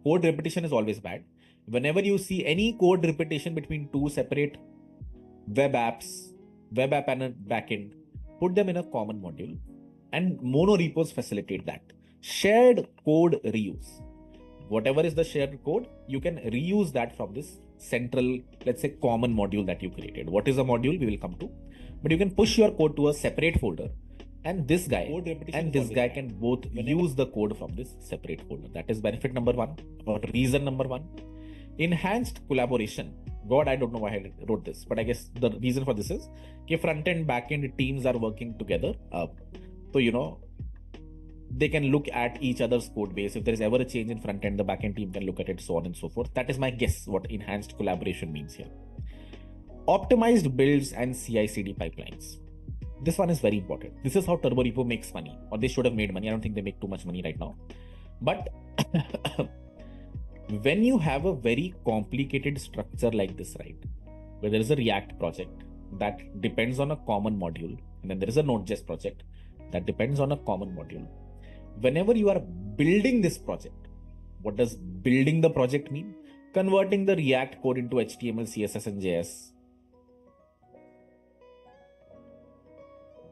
code repetition is always bad. Whenever you see any code repetition between two separate web apps, web app and a backend, put them in a common module, and monorepos facilitate that. Shared code reuse. Whatever is the shared code, you can reuse that from this central, let's say, common module that you created. What is a module? We will come to. But you can push your code to a separate folder, and this guy can both use the code from this separate folder. That is benefit number one, or reason number one. Enhanced collaboration. God, I don't know why I wrote this, but I guess the reason for this is that front end, back end teams are working together. So, they can look at each other's code base. If there is ever a change in front end, the back end team can look at it, so on and so forth. That is my guess what enhanced collaboration means here. Optimized builds and CI/CD pipelines. This one is very important. This is how TurboRepo makes money, or they should have made money. I don't think they make too much money right now. But when you have a very complicated structure like this, right, where there is a React project that depends on a common module, and then there is a Node.js project that depends on a common module. Whenever you are building this project, what does building the project mean? Converting the React code into HTML, CSS, and JS.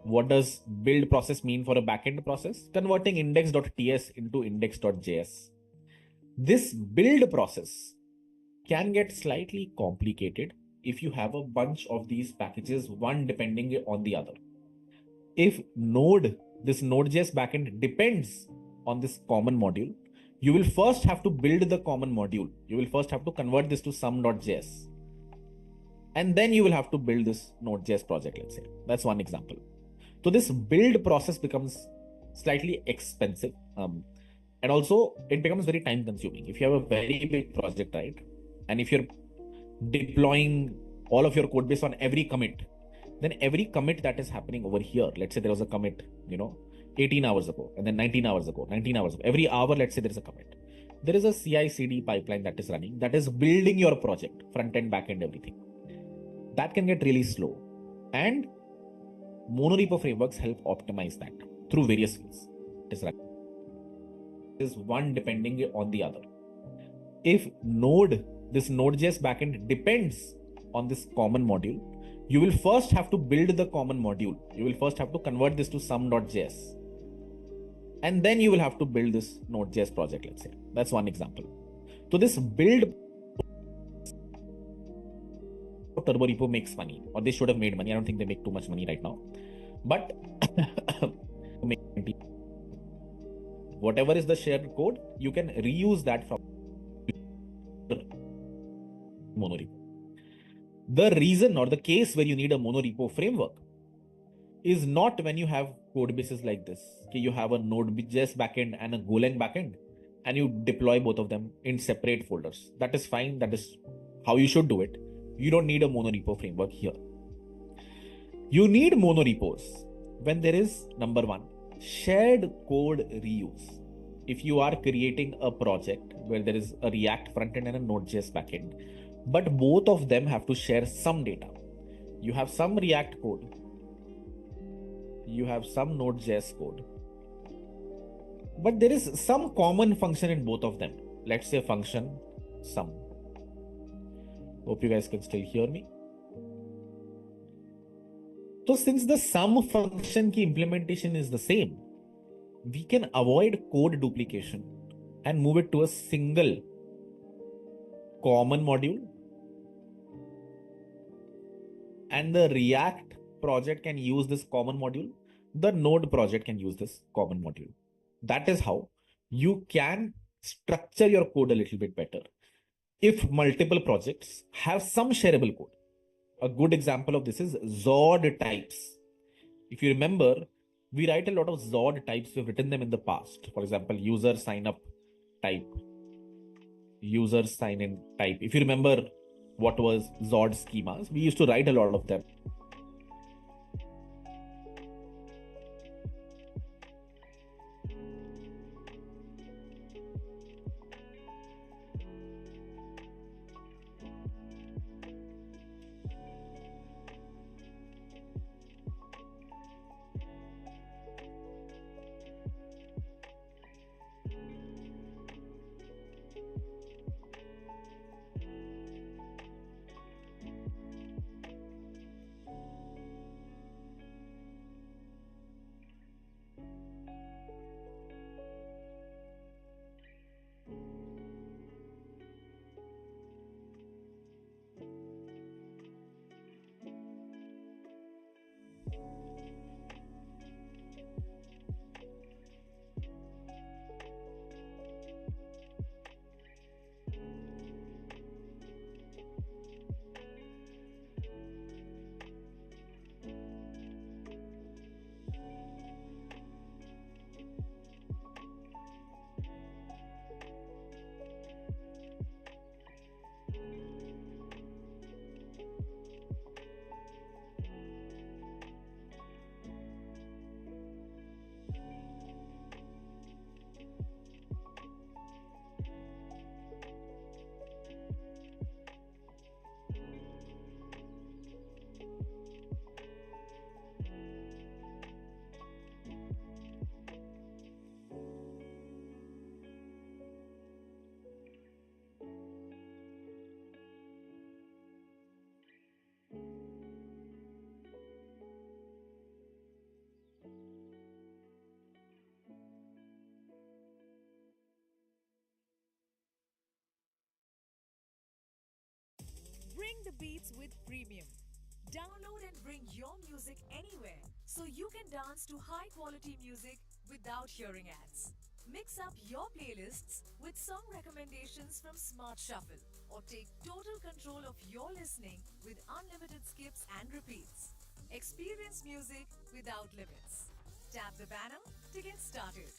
What does build process mean for a backend process? Converting index.ts into index.js. This build process can get slightly complicated if you have a bunch of these packages, one depending on the other. If this Node.js backend depends on this common module, you will first have to build the common module. You will first have to convert this to some.js. And then you will have to build this Node.js project, let's say. That's one example. So this build process becomes slightly expensive. And also it becomes very time consuming. If you have a very big project, right? And if you're deploying all of your code base on every commit, then every commit that is happening over here, let's say there was a commit, 18 hours ago, and then 19 hours ago, every hour, let's say there is a commit. There is a CI/CD pipeline that is running, that is building your project, front end, back end, everything. That can get really slow. And monorepo frameworks help optimize that through various ways. It is one depending on the other. If this Node.js backend depends on this common module, you will first have to build the common module. You will first have to convert this to some.js. And then you will have to build this Node.js project, let's say. That's one example. So this build, TurboRepo makes money, or they should have made money. I don't think they make too much money right now. But whatever is the shared code, you can reuse that from monorepo. The reason or the case where you need a monorepo framework is not when you have code bases like this. Okay, you have a Node.js backend and a Golang backend, and you deploy both of them in separate folders. That is fine. That is how you should do it. You don't need a monorepo framework here. You need monorepos when there is, number one, shared code reuse. If you are creating a project where there is a React frontend and a Node.js backend, but both of them have to share some data. You have some React code, you have some Node.js code, but there is some common function in both of them. Let's say function sum. Hope you guys can still hear me. So since the sum function ki implementation is the same, we can avoid code duplication and move it to a single common module. And the React project can use this common module. The Node project can use this common module. That is how you can structure your code a little bit better. If multiple projects have some shareable code, a good example of this is Zod types. If you remember, we write a lot of Zod types. We've written them in the past. For example, user sign up type, user sign in type. If you remember what was Zod schemas, we used to write a lot of them. the beats with Premium. Download and bring your music anywhere so you can dance to high quality music without hearing ads. Mix up your playlists with song recommendations from Smart Shuffle or take total control of your listening with unlimited skips and repeats. Experience music without limits. Tap the banner to get started.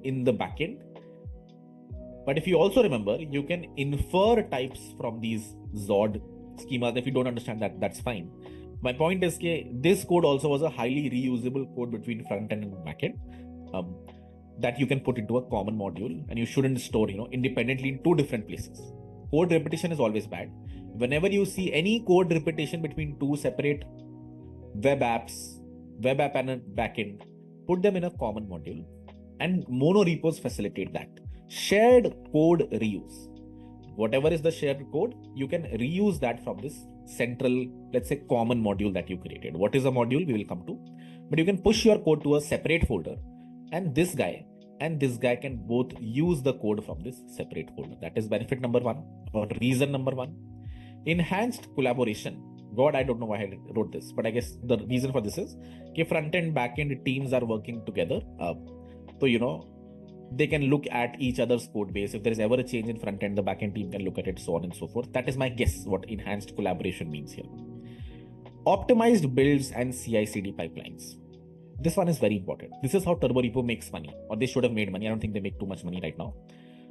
in the backend. But if you also remember, you can infer types from these Zod schemas. If you don't understand that, that's fine. My point is that this code also was a highly reusable code between front end and backend that you can put into a common module, and you shouldn't store, independently in two different places. Code repetition is always bad. Whenever you see any code repetition between two separate web app and a backend, put them in a common module, and monorepos facilitate that. Shared code reuse. Whatever is the shared code, you can reuse that from this central, let's say, common module that you created. What is a module? We will come to. But you can push your code to a separate folder, and this guy can both use the code from this separate folder. That is benefit number one, or reason number one. Enhanced collaboration. God, I don't know why I wrote this, but I guess the reason for this is that front end, back end teams are working together. So, they can look at each other's code base. If there is ever a change in front end, the back end team can look at it, so on and so forth. That is my guess what enhanced collaboration means here. Optimized builds and CI/CD pipelines. This one is very important. This is how TurboRepo makes money, or they should have made money. I don't think they make too much money right now.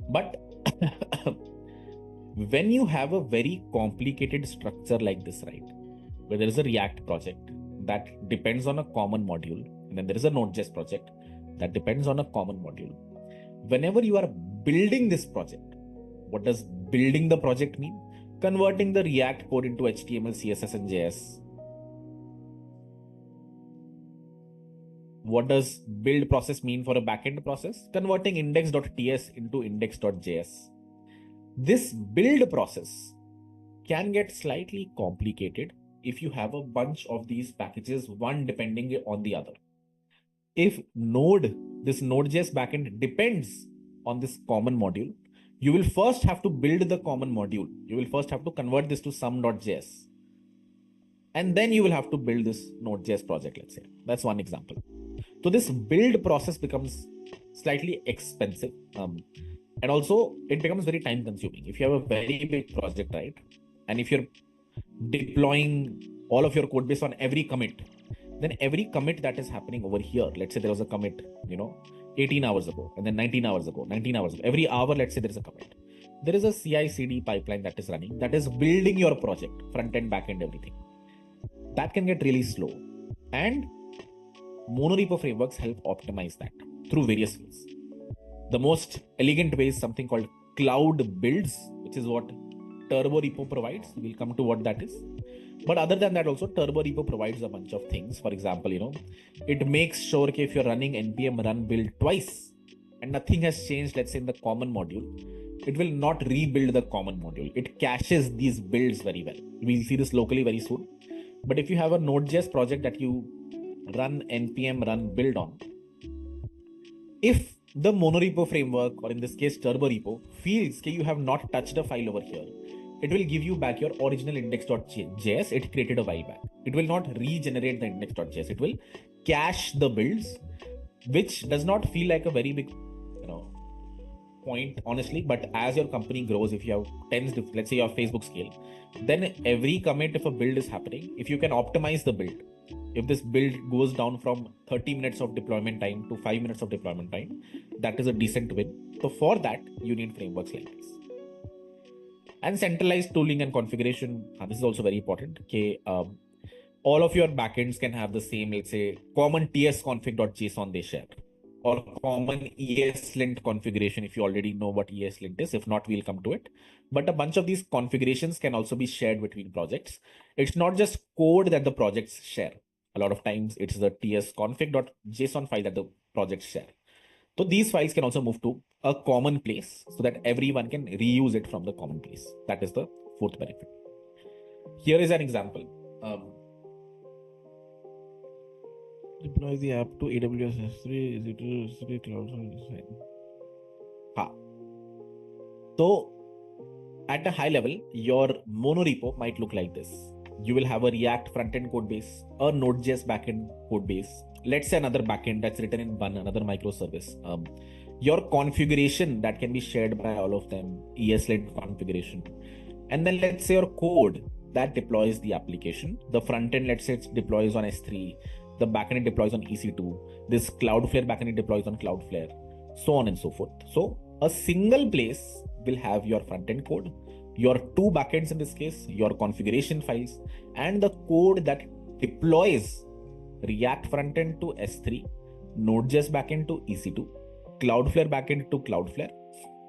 But when you have a very complicated structure like this, right, where there is a React project that depends on a common module, and then there is a Node.js project that depends on a common module. Whenever you are building this project, what does building the project mean? Converting the React code into HTML, CSS, and JS. What does build process mean for a backend process? Converting index.ts into index.js. This build process can get slightly complicated if you have a bunch of these packages, one depending on the other. If this Node.js backend depends on this common module, you will first have to build the common module. You will first have to convert this to some.js. And then you will have to build this Node.js project, let's say. That's one example. So this build process becomes slightly expensive. And also it becomes very time consuming. If you have a very big project, right? And if you're deploying all of your code base on every commit, then every commit that is happening over here, let's say there was a commit, 18 hours ago, and then 19 hours ago, every hour, let's say there is a commit. There is a CI/CD pipeline that is running, that is building your project, front end, back end, everything. That can get really slow. And monorepo frameworks help optimize that through various ways. The most elegant way is something called cloud builds, which is what TurboRepo provides. We'll come to what that is. But other than that, also TurboRepo provides a bunch of things. For example, it makes sure that if you're running npm run build twice and nothing has changed, let's say in the common module, it will not rebuild the common module. It caches these builds very well. We'll see this locally very soon. But if you have a Node.js project that you run npm run build on, if the monorepo framework, or in this case TurboRepo, feels that you have not touched a file over here, it will give you back your original index.js it created a while back. It will not regenerate the index.js. It will cache the builds, which does not feel like a very big, point, honestly. But as your company grows, if you have tens, let's say your Facebook scale, then every commit, if a build is happening, if you can optimize the build, if this build goes down from 30 minutes of deployment time to 5 minutes of deployment time, that is a decent win. So for that, you need frameworks like this. And centralized tooling and configuration. This is also very important. Okay, all of your backends can have the same, let's say, common tsconfig.json they share, or common ESLint configuration, if you already know what ESLint is. If not, we'll come to it. But a bunch of these configurations can also be shared between projects. It's not just code that the projects share. A lot of times it's the tsconfig.json file that the projects share. So these files can also move to a common place so that everyone can reuse it from the common place. That is the fourth benefit. Here is an example. Deploy the app to AWS S3, EC2, Cloud. So at a high level, your monorepo might look like this. You will have a React front-end code base, a Node.js backend code base, let's say another backend that's written in Bun, another microservice. Your configuration that can be shared by all of them, ESLint configuration. And then let's say your code that deploys the application. The front end, let's say it deploys on S3. The backend deploys on EC2. This Cloudflare backend deploys on Cloudflare. so on and so forth. So a single place will have your front-end code, your two backends in this case, your configuration files, and the code that deploys React front-end to S3, Node.js backend to EC2, Cloudflare backend to Cloudflare.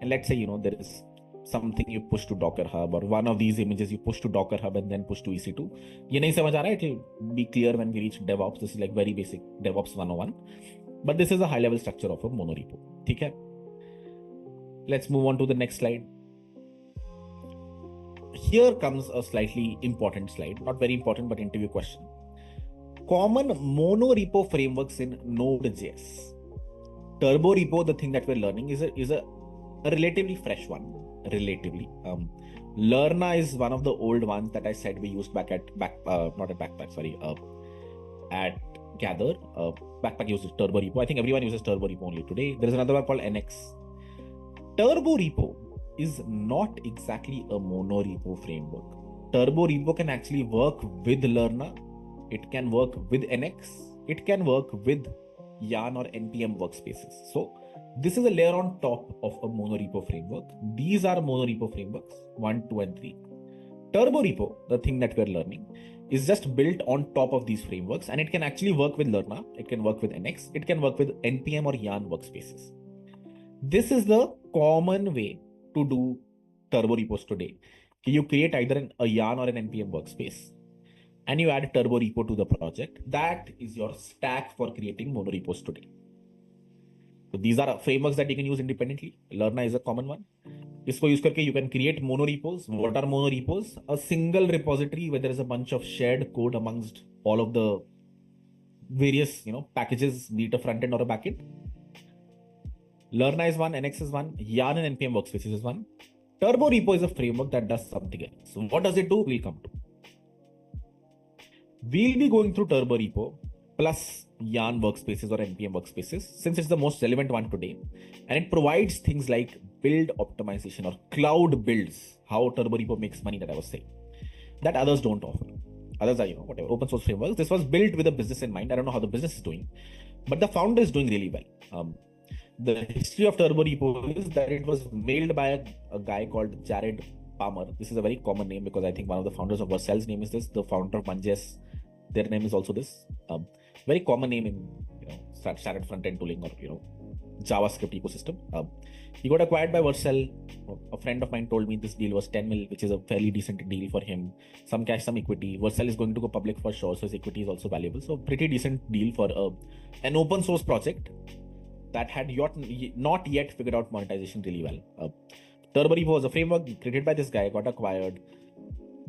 And let's say, there is something you push to Docker Hub, or one of these images you push to Docker Hub and then push to EC2. ये नहीं समझ आ रहा है? It will be clear when we reach DevOps. This is like very basic DevOps 101. But this is a high-level structure of a monorepo. ठीक है? Let's move on to the next slide. Here comes a slightly important slide. Not very important, but interview question. Common monorepo frameworks in Node.js. Turbo repo, the thing that we're learning, is a relatively fresh one. Relatively. Lerna is one of the old ones that I said we used at Gather. Backpack uses Turbo repo. I think everyone uses Turbo repo only today. There is another one called NX. Turbo repo is not exactly a monorepo framework. Turbo repo can actually work with Lerna. It can work with NX. It can work with Yarn or NPM workspaces. So this is a layer on top of a monorepo framework. These are monorepo frameworks 1, 2, and 3. Turbo repo, the thing that we're learning, is just built on top of these frameworks, and it can actually work with Lerna. It can work with NX. It can work with NPM or Yarn workspaces. This is the common way to do turbo repos today. You create either a Yarn or an NPM workspace, and you add turbo repo to the project. That is your stack for creating monorepos today. So these are frameworks that you can use independently. Lerna is a common one. इसको use करके you can create monorepos. What are monorepos? A single repository where there is a bunch of shared code amongst all of the various packages, be it a front end or a back end. Lerna is one, NX is one, Yarn and NPM workspaces is one. Turbo repo is a framework that does something else. So what does it do? We'll come to. We'll be going through Turbo repo plus Yarn workspaces or NPM workspaces, since it's the most relevant one today. And it provides things like build optimization or cloud builds, how Turbo repo makes money, that I was saying, that others don't offer. Others are, whatever, open source frameworks. This was built with a business in mind. I don't know how the business is doing, but the founder is doing really well. The history of Turbo repo is that it was mailed by a guy called Jared Palmer. This is a very common name because I think one of the founders of Vercel's name is this. The founder of Manjess, their name is also this. Very common name in standard front-end tooling or JavaScript ecosystem. He got acquired by Vercel. A friend of mine told me this deal was 10 mil, which is a fairly decent deal for him. Some cash, some equity. Vercel is going to go public for sure, so his equity is also valuable. So pretty decent deal for an open source project that had not yet figured out monetization really well. Turbo repo was a framework created by this guy, got acquired,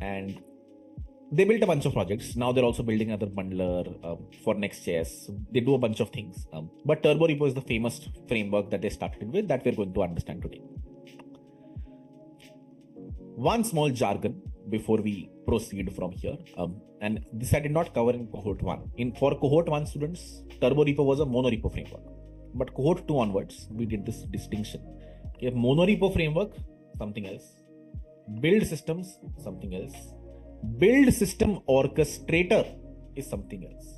and they built a bunch of projects. Now they're also building another bundler for Next.js. They do a bunch of things. But Turbo repo is the famous framework that they started with that we're going to understand today. One small jargon before we proceed from here. And this I did not cover in cohort 1. For cohort 1 students, Turbo repo was a monorepo framework. But cohort 2 onwards, we did this distinction. Okay, monorepo framework, something else. Build systems, something else. Build system orchestrator is something else.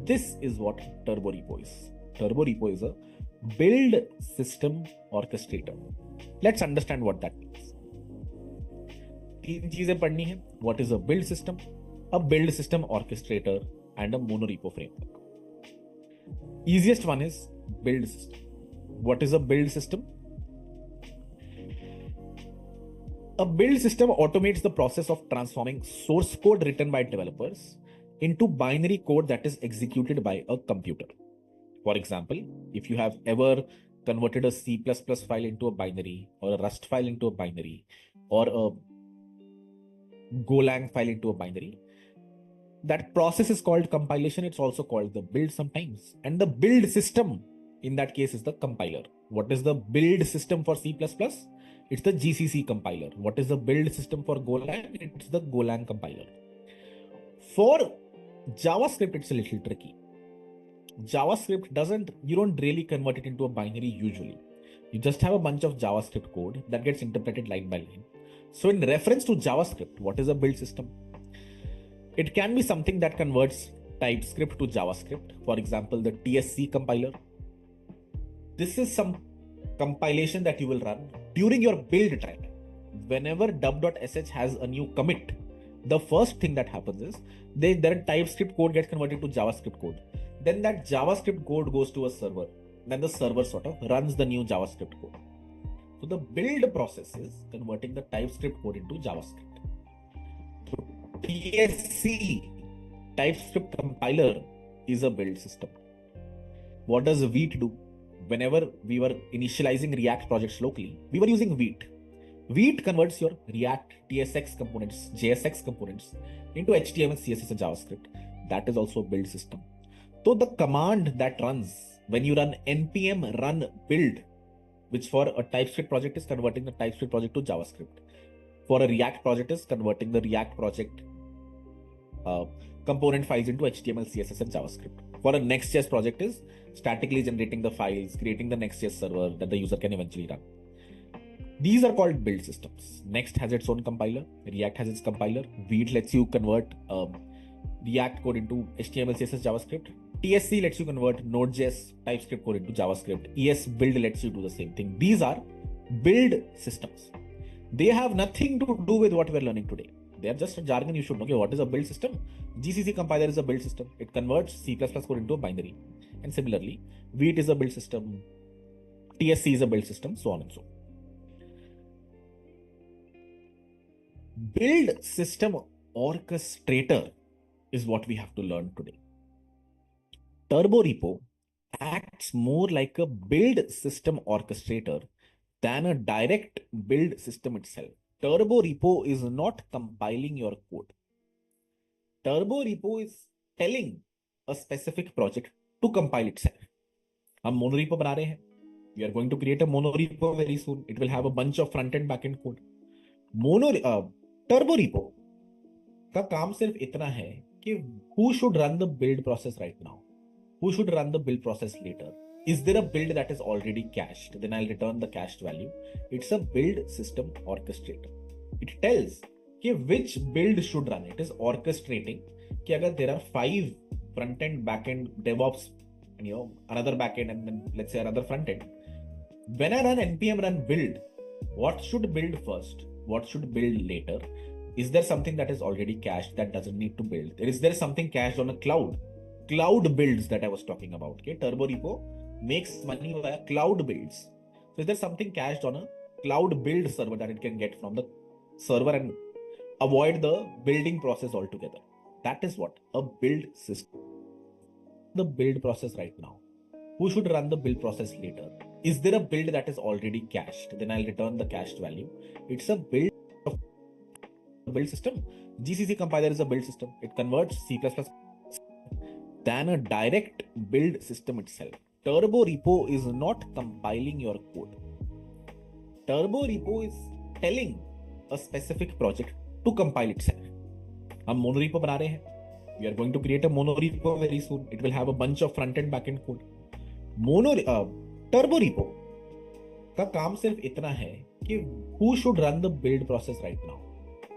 This is what Turbo repo is. Turbo repo is a build system orchestrator. Let's understand what that means. तीन चीजें पढ़नी है. What is a build system, a build system orchestrator, and a monorepo framework. Easiest one is build system. What is a build system? A build system automates the process of transforming source code written by developers into binary code that is executed by a computer. For example, if you have ever converted a C++ file into a binary, or a Rust file into a binary, or a Golang file into a binary, that process is called compilation. It's also called the build sometimes. And the build system in that case is the compiler. What is the build system for C++? It's the GCC compiler. What is the build system for Golang? It's the Golang compiler. For JavaScript, it's a little tricky. JavaScript you don't really convert it into a binary usually. You just have a bunch of JavaScript code that gets interpreted line by line. So in reference to JavaScript, what is a build system? It can be something that converts TypeScript to JavaScript. For example, the TSC compiler. This is some compilation that you will run during your build time. Whenever dub.sh has a new commit, the first thing that happens is their TypeScript code gets converted to JavaScript code. Then that JavaScript code goes to a server. Then the server sort of runs the new JavaScript code. So the build process is converting the TypeScript code into JavaScript. TSC, TypeScript compiler, is a build system. What does Vite do? Whenever we were initializing React projects locally, we were using Vite. Vite converts your React TSX components, JSX components into HTML, CSS, and JavaScript. That is also a build system. So the command that runs when you run npm run build, which for a TypeScript project is converting the TypeScript project to JavaScript. For a React project is converting the React project component files into HTML, CSS, and JavaScript. For a Next.js project is statically generating the files, creating the Next.js server that the user can eventually run. These are called build systems. Next has its own compiler. React has its compiler. Vite lets you convert React code into HTML, CSS, JavaScript. TSC lets you convert Node.js TypeScript code into JavaScript. ES-Build lets you do the same thing. These are build systems. They have nothing to do with what we're learning today. They are just a jargon you should know. Okay, what is a build system? GCC compiler is a build system. It converts C++ code into a binary. And similarly, Vite is a build system. TSC is a build system, so on and so on. Build system orchestrator is what we have to learn today. Turborepo acts more like a build system orchestrator than a direct build system itself. Turborepo is not compiling your code. Turborepo is telling a specific project to compile itself. हम monorepo बना रहे हैं. We are going to create a monorepo very soon. It will have a bunch of front-end, back-end code. Turborepo का काम सिर्फ इतना है कि who should run the build process right now? Who should run the build process later? Is there a build that is already cached? Then I'll return the cached value. It's a build system orchestrator. It tells कि which build should run. It is orchestrating कि अगर there are 5 front-end, back-end, DevOps, and another back-end, and then let's say another front-end. When I run npm run build, what should build first? What should build later? Is there something that is already cached that doesn't need to build? Is there something cached on a cloud? Cloud builds that I was talking about. Okay, Turborepo makes money via cloud builds. So is there something cached on a cloud build server that it can get from the server and avoid the building process altogether? That is what a build system. The build process right now. Who should run the build process later? Is there a build that is already cached? Then I'll return the cached value. It's a build system. GCC compiler is a build system. It converts C++ than a direct build system itself. Turborepo is not compiling your code. Turborepo is telling a specific project to compile itself. हम monorepo बना रहे हैं. We are going to create a monorepo very soon. It will have a bunch of front-end, back-end code. Turborepo का काम सिर्फ इतना है कि who should run the build process right now?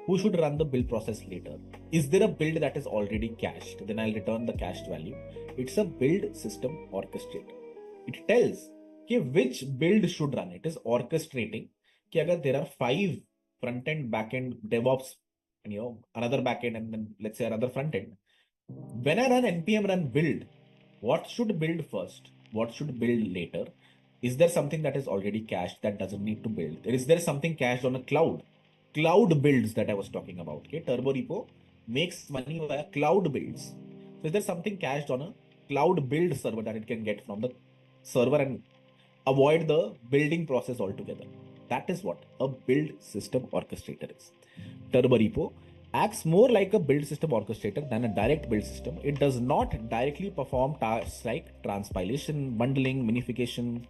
Who should run the build process later? Is there a build that is already cached? Then I'll return the cached value. It's a build system orchestrator. It tells कि which build should run. It is orchestrating कि अगर there are 5 front-end, back-end, DevOps, and another back-end, and then let's say another front-end. When I run npm run build, what should build first? What should build later? Is there something that is already cached that doesn't need to build? Is there something cached on a cloud? Cloud builds that I was talking about. Okay, Turborepo makes money via cloud builds. So is there something cached on a cloud build server that it can get from the server and avoid the building process altogether? That is what a build system orchestrator is. Turborepo acts more like a build system orchestrator than a direct build system. It does not directly perform tasks like transpilation, bundling, minification,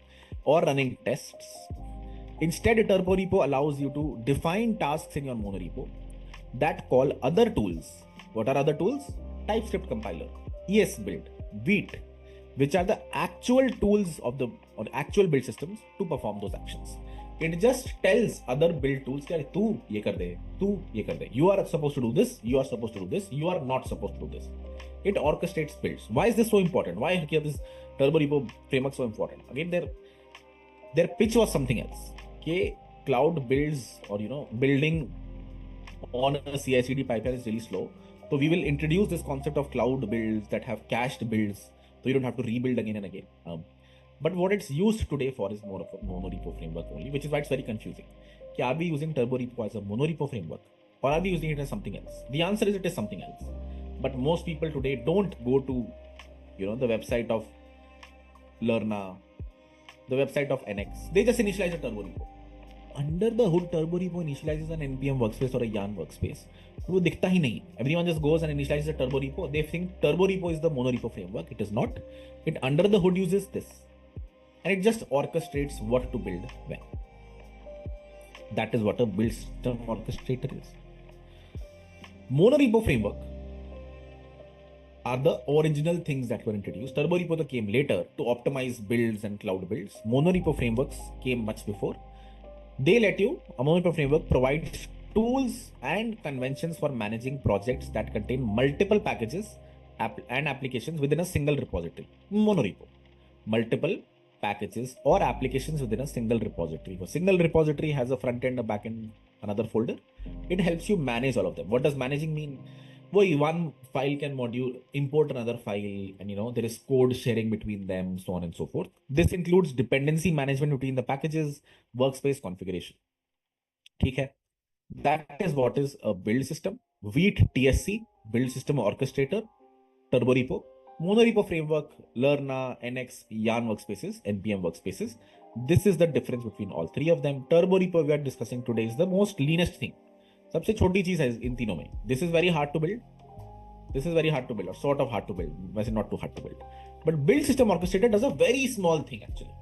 or running tests. Instead, Turborepo allows you to define tasks in your monorepo that call other tools. What are other tools? TypeScript compiler, ES-Build, Vite, which are the actual tools of the actual build systems to perform those actions. It just tells other build tools that tu ye kar de, tu ye kar de. You are supposed to do this, you are supposed to do this, you are not supposed to do this. It orchestrates builds. Why is this so important? Why is this Turborepo framework so important? Again, Their pitch was something else. Okay, cloud builds or building on a CI/CD pipeline is really slow. So we will introduce this concept of cloud builds that have cached builds, so you don't have to rebuild again and again. But what it's used today for is more of a monorepo framework only, which is why it's very confusing. Are we using TurboRepo as a monorepo framework, or are we using it as something else? The answer is it is something else. But most people today don't go to the website of Lerna, the website of NX. They just initialize a TurboRepo. Under the hood, TurboRepo initializes an NPM workspace or a Yarn workspace. वो दिखता ही नहीं. Everyone just goes and initializes a TurboRepo. They think TurboRepo is the monorepo framework. It is not. It under the hood uses this, and it just orchestrates what to build when. That is what a build system orchestrator is. Monorepo framework are the original things that were introduced. TurboRepo came later to optimize builds and cloud builds. Monorepo frameworks came much before. They let you, a monorepo framework provides tools and conventions for managing projects that contain multiple packages and applications within a single repository. Monorepo. Multiple packages or applications within a single repository. A single repository has a front end, a back end, another folder. It helps you manage all of them. What does managing mean? One file can import another file, and there is code sharing between them, so on and so forth. This includes dependency management between the packages, workspace configuration. Okay, that is what is a build system. Vite TSC, build system orchestrator, TurboRepo, monorepo framework, Lerna, NX, Yarn workspaces, NPM workspaces. This is the difference between all three of them. TurboRepo we are discussing today is the most leanest thing. सबसे छोटी चीज है इन तीनों में. This is very hard to build. This is very hard to build, or sort of hard to build. वैसे not too hard to build. But build system orchestrator does a very small thing actually.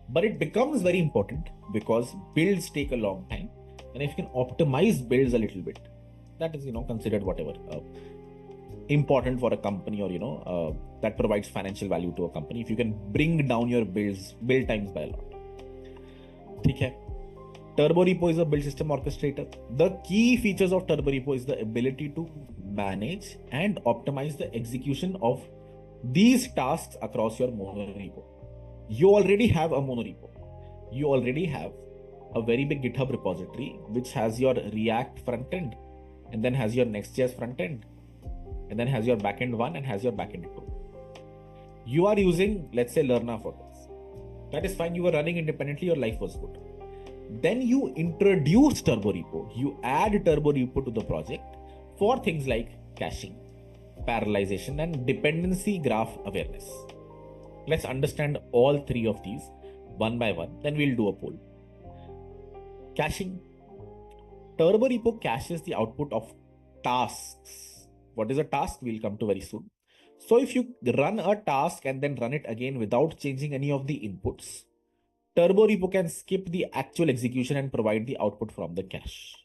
But it becomes very important because builds take a long time, and if you can optimize builds a little bit, that is considered whatever important for a company, or that provides financial value to a company. If you can bring down your build times by a lot. ठीक है. TurboRepo is a build system orchestrator. The key features of TurboRepo is the ability to manage and optimize the execution of these tasks across your monorepo. You already have a monorepo. You already have a very big GitHub repository which has your React front end, and then has your Next.js front end, and then has your backend 1 and has your backend 2. You are using, let's say, Lerna for this. That is fine. You were running independently. Your life was good. Then you introduce TurboRepo. You add TurboRepo to the project for things like caching, parallelization, and dependency graph awareness. Let's understand all three of these one by one. Then we'll do a poll. Caching. TurboRepo caches the output of tasks. What is a task? We'll come to very soon. So if you run a task and then run it again without changing any of the inputs, TurboRepo can skip the actual execution and provide the output from the cache.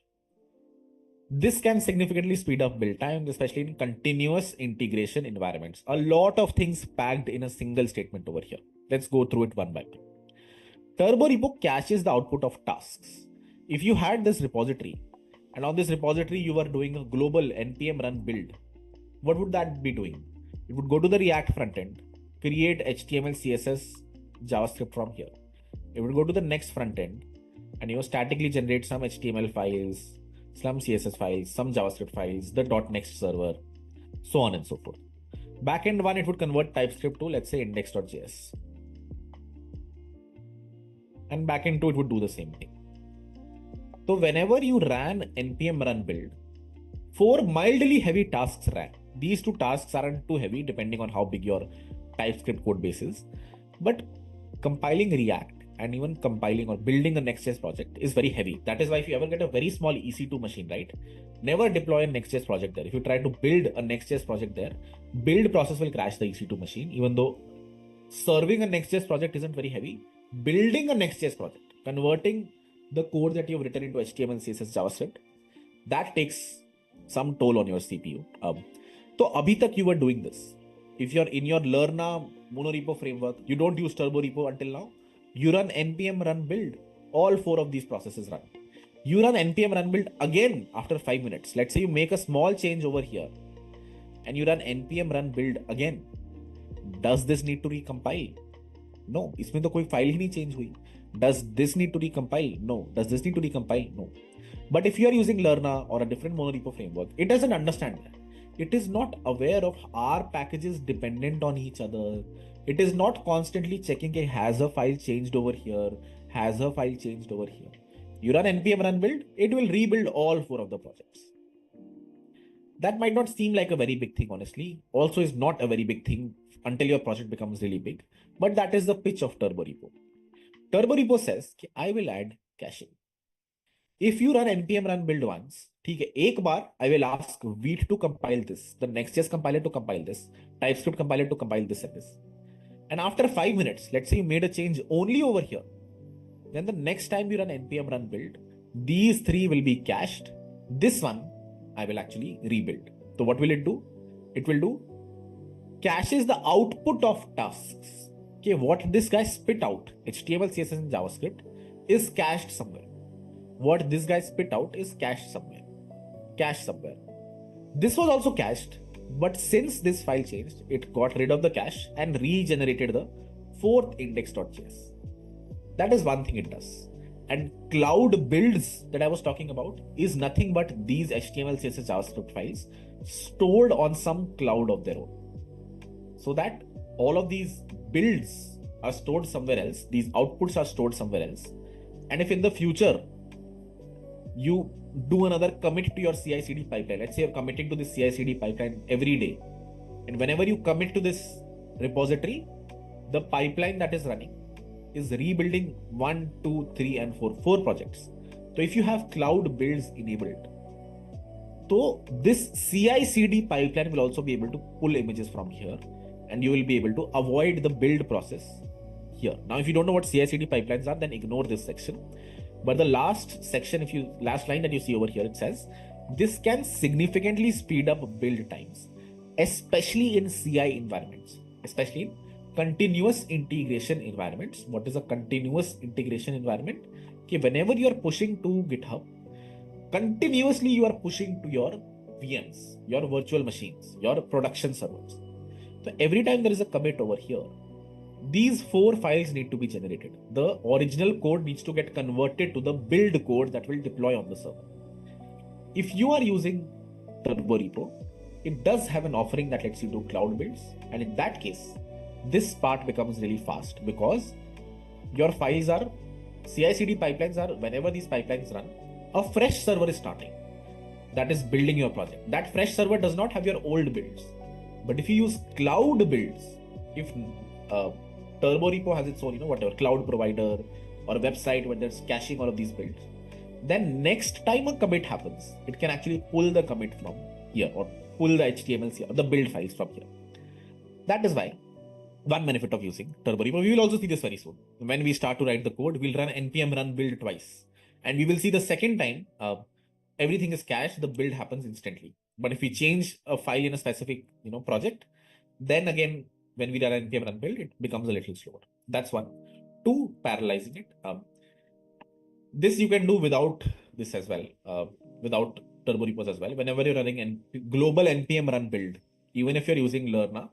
This can significantly speed up build time, especially in continuous integration environments. A lot of things packed in a single statement over here. Let's go through it one by one. TurboRepo caches the output of tasks. If you had this repository, and on this repository you were doing a global npm run build, what would that be doing? It would go to the React front end, create HTML, CSS, JavaScript from here. It would go to the next front end and statically generate some HTML files, some CSS files, some JavaScript files, the .next server, so on and so forth. Backend 1, it would convert TypeScript to, let's say, index.js. And backend 2, it would do the same thing. So whenever you ran npm run build, 4 mildly heavy tasks ran. These 2 tasks aren't too heavy depending on how big your TypeScript code base is. But compiling React and even compiling or building a Next.js project is very heavy. That is why if you ever get a very small EC2 machine, right, never deploy a Next.js project there. If you try to build a Next.js project there, build process will crash the EC2 machine. Even though serving a Next.js project isn't very heavy, building a Next.js project, converting the code that you've written into HTML, CSS, JavaScript, that takes some toll on your CPU. So abhi tak you were doing this. If you're in your Lerna monorepo framework, you don't use TurboRepo until now. You run npm run build, all 4 of these processes run. You run npm run build again after 5 minutes. Let's say you make a small change over here and you run npm run build again. Does this need to recompile? No, इसमें तो कोई file ही नहीं change हुई. Does this need to recompile? No. Does this need to recompile? No. But if you are using Lerna or a different monorepo framework, it doesn't understand that. It is not aware of our packages dependent on each other. It is not constantly checking, has a file changed over here, has a file changed over here. You run npm run build, it will rebuild all 4 of the projects. That might not seem like a very big thing, honestly. Also, is not a very big thing until your project becomes really big. But that is the pitch of Turbo Repo. Turbo Repo says, I will add caching. If you run npm run build once, ठीक है, एक बार I will ask Vite to compile this, the Next.js compiler to compile this, TypeScript compiler to compile this and this. And after 5 minutes, let's say you made a change only over here, then the next time you run npm run build, these 3 will be cached. This one I will actually rebuild. So what will it do? It will do caches the output of tasks. Okay, what this guy spit out, HTML, CSS, and JavaScript, is cached somewhere. What this guy spit out is cached somewhere. This was also cached, but since this file changed, it got rid of the cache and regenerated the 4th index.js. That is one thing it does. And cloud builds that I was talking about is nothing but these HTML, CSS, JavaScript files stored on some cloud of their own. So that all of these builds are stored somewhere else, these outputs are stored somewhere else. And if in the future you do another commit to your CI/CD pipeline, let's say you're committing to this CI/CD pipeline every day, and whenever you commit to this repository, the pipeline that is running is rebuilding 1, 2, 3, and 4 projects. So if you have cloud builds enabled, so this CI/CD pipeline will also be able to pull images from here, and you will be able to avoid the build process here. Now, if you don't know what CI/CD pipelines are, then ignore this section. But the last section, last line that you see over here, it says this can significantly speed up build times, especially in CI environments, especially in continuous integration environments. What is a continuous integration environment? Okay, whenever you are pushing to GitHub, continuously you are pushing to your VMs, your virtual machines, your production servers. So every time there is a commit over here, these 4 files need to be generated. The original code needs to get converted to the build code that will deploy on the server. If you are using Turbo Repo, it does have an offering that lets you do cloud builds. And in that case, this part becomes really fast because your files are CI/CD pipelines are, whenever these pipelines run, a fresh server is starting that is building your project. That fresh server does not have your old builds. But if you use cloud builds, if Turbo Repo has its own, whatever cloud provider or website where there's caching all of these builds, then next time a commit happens, it can actually pull the commit from here or pull the HTML or the build files from here. That is why one benefit of using Turbo Repo. We will also see this very soon. When we start to write the code, we'll run npm run build twice. And we will see the second time everything is cached, the build happens instantly. But if we change a file in a specific project, then again, when we run npm run build, it becomes a little slower. That's one. 2, parallelizing it. This you can do without this as well, without Turbo Repos as well. Whenever you're running global npm run build, even if you're using Lerna,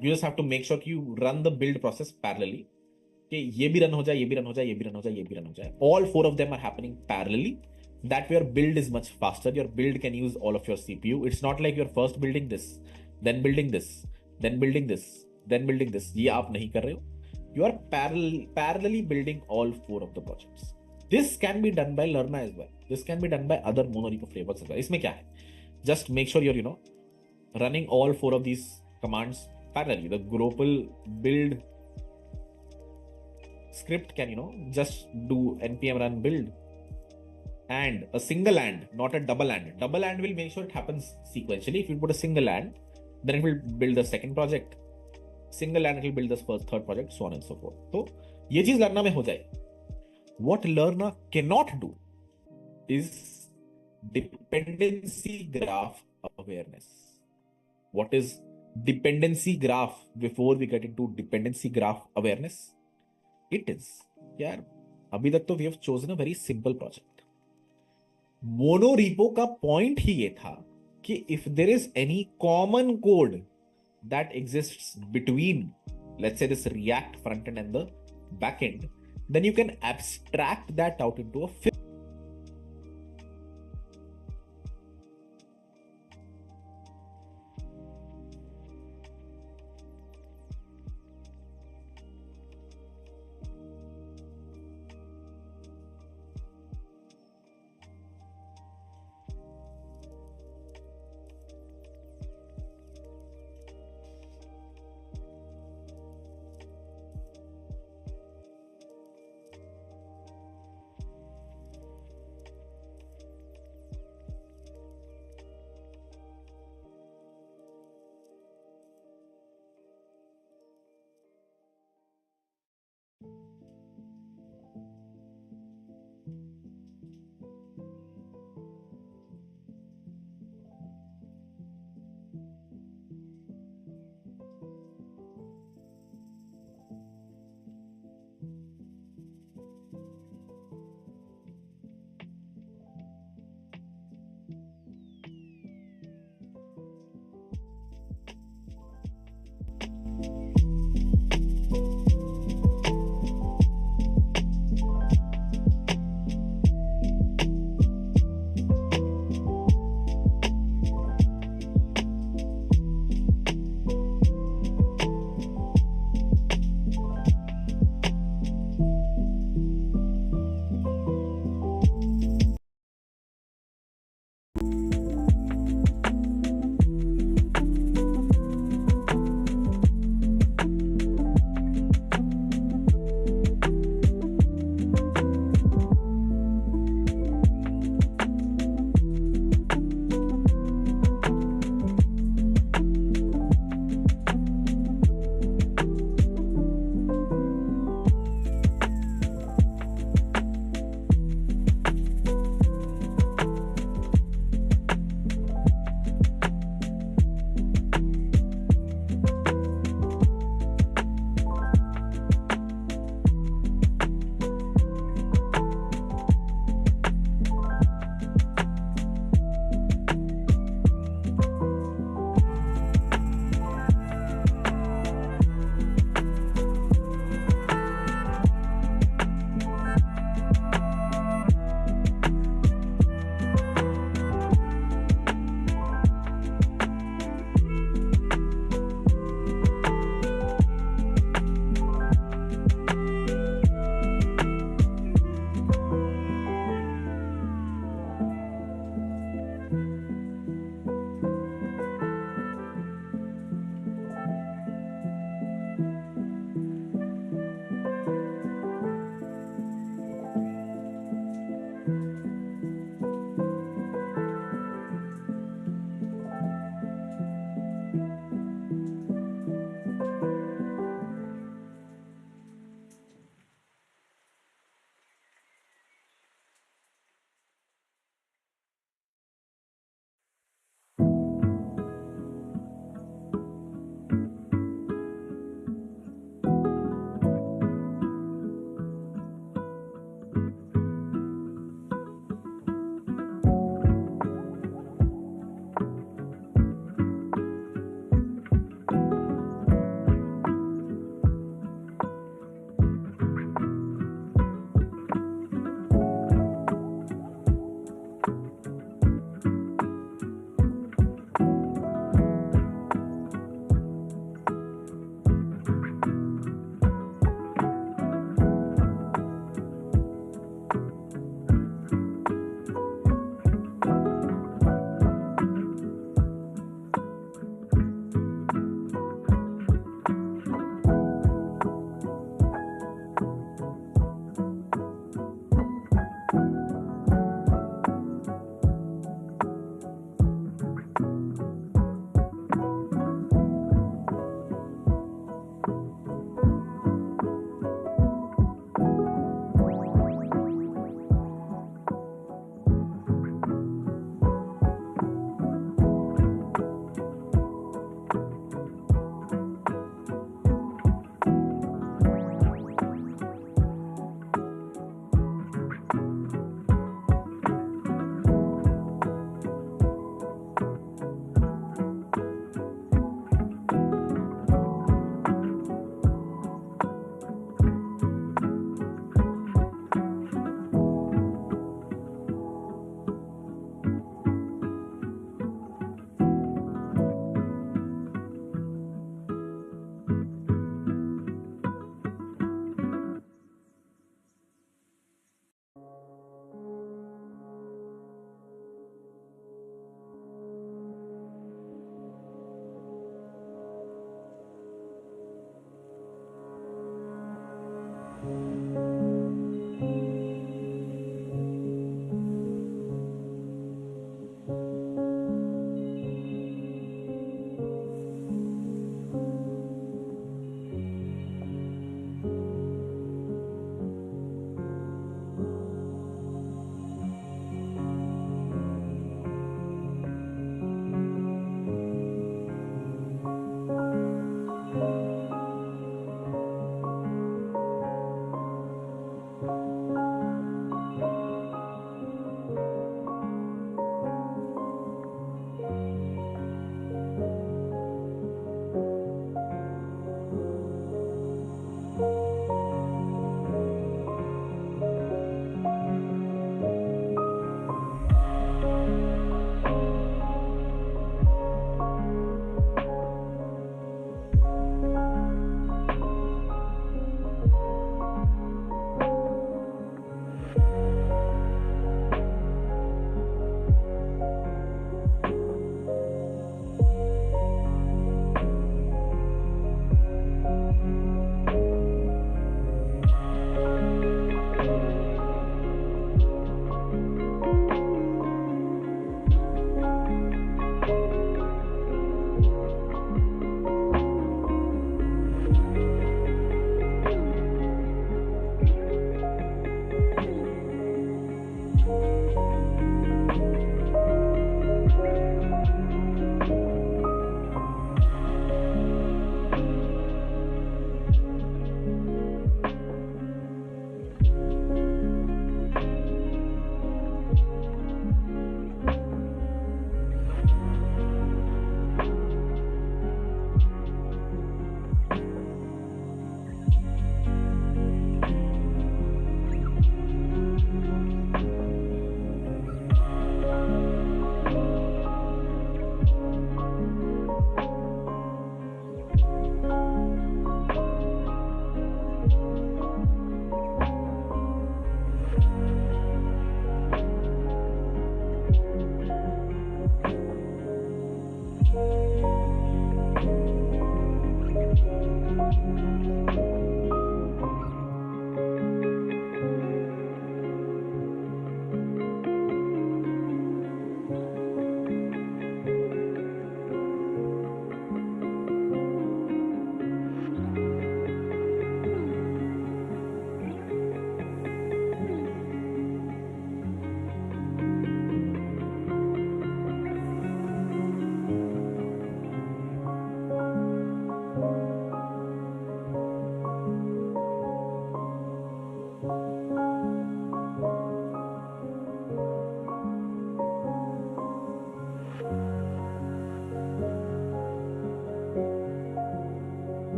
you just have to make sure you run the build process parallelly. Okay, ये भी run हो जाए, ये भी run हो जाए, ये भी run हो जाए, ये भी run हो जाए. All 4 of them are happening parallelly. That way your build is much faster. Your build can use all of your CPU. It's not like you're first building this, then building this, then building this, then building this. ये आप नहीं कर रहे हो. You are parallelly building all 4 of the projects. This can be done by Lerna as well. This can be done by other monorepo frameworks as well. इसमें क्या है? Just make sure you're running all 4 of these commands parallelly. The global build script can just do npm run build and a single and, not a double and. Double and will make sure it happens sequentially. If you put a single and, then it will build the second project. Single and it will build the first, third project, so on and so forth. So ये चीज Lerna में हो जाए. What Lerna cannot do is dependency graph awareness. What is dependency graph before we get into dependency graph awareness? It is, यार अभी तक तो we have chosen a very simple project. मोनोरीपो का पॉइंट ही ये था कि if there is any common code that exists between let's say this React front end and the back end, then you can abstract that out into a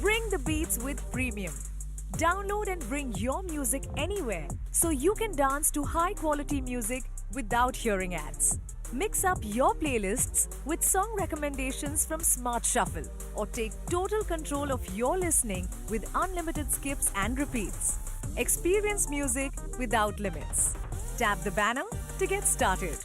Bring the beats with Premium. Download and bring your music anywhere so you can dance to high quality music without hearing ads. Mix up your playlists with song recommendations from Smart Shuffle or take total control of your listening with unlimited skips and repeats. Experience music without limits. Tap the banner to get started.